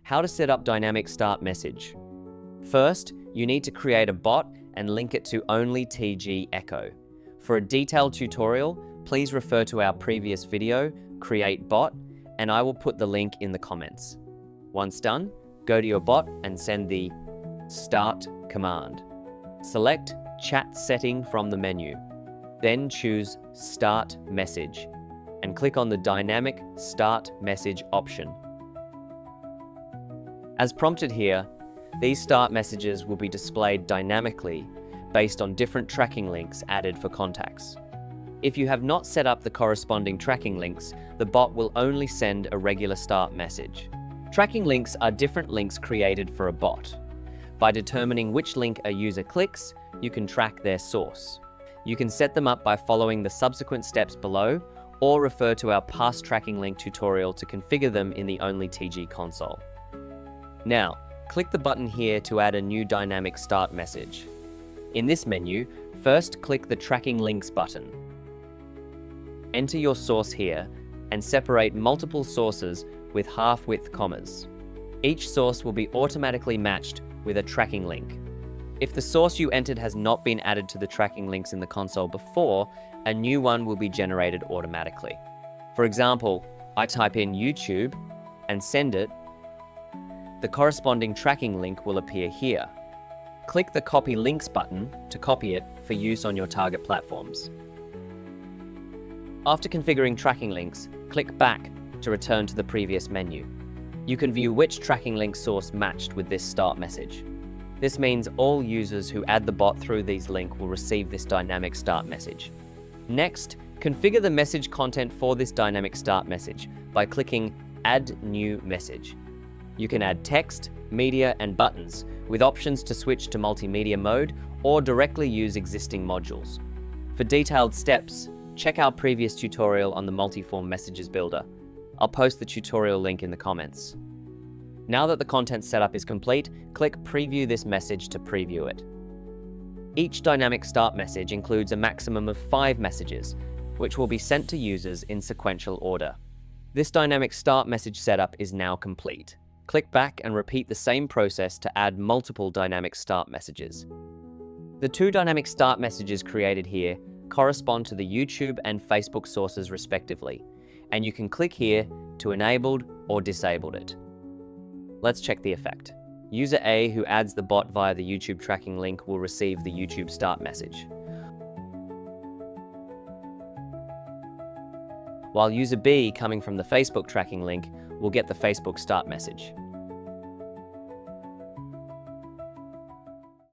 How to set up dynamic start message. First, you need to create a bot and link it to OnlyTG Echo. For a detailed tutorial, please refer to our previous video, Create Bot, and I will put the link in the comments. Once done, go to your bot and send the Start command. Select Chat Setting from the menu. Then choose Start Message and click on the Dynamic Start Message option. As prompted here, these start messages will be displayed dynamically based on different tracking links added for contacts. If you have not set up the corresponding tracking links, the bot will only send a regular start message. Tracking links are different links created for a bot. By determining which link a user clicks, you can track their source. You can set them up by following the subsequent steps below, or refer to our past tracking link tutorial to configure them in the OnlyTG console. Now, click the button here to add a new dynamic start message. In this menu, first click the Tracking Links button. Enter your source here and separate multiple sources with half-width commas. Each source will be automatically matched with a tracking link. If the source you entered has not been added to the tracking links in the console before, a new one will be generated automatically. For example, I type in YouTube and send it. The corresponding tracking link will appear here. Click the Copy Links button to copy it for use on your target platforms. After configuring tracking links, click back to return to the previous menu. You can view which tracking link source matched with this start message. This means all users who add the bot through these links will receive this dynamic start message. Next, configure the message content for this dynamic start message by clicking Add New Message. You can add text, media, and buttons, with options to switch to multimedia mode or directly use existing modules. For detailed steps, check our previous tutorial on the multi-form messages builder. I'll post the tutorial link in the comments. Now that the content setup is complete, click Preview this message to preview it. Each dynamic start message includes a maximum of 5 messages, which will be sent to users in sequential order. This dynamic start message setup is now complete. Click back and repeat the same process to add multiple dynamic start messages. The 2 dynamic start messages created here correspond to the YouTube and Facebook sources respectively, and you can click here to enable or disable it. Let's check the effect. User A, who adds the bot via the YouTube tracking link, will receive the YouTube start message, while user B, coming from the Facebook tracking link, will get the Facebook start message.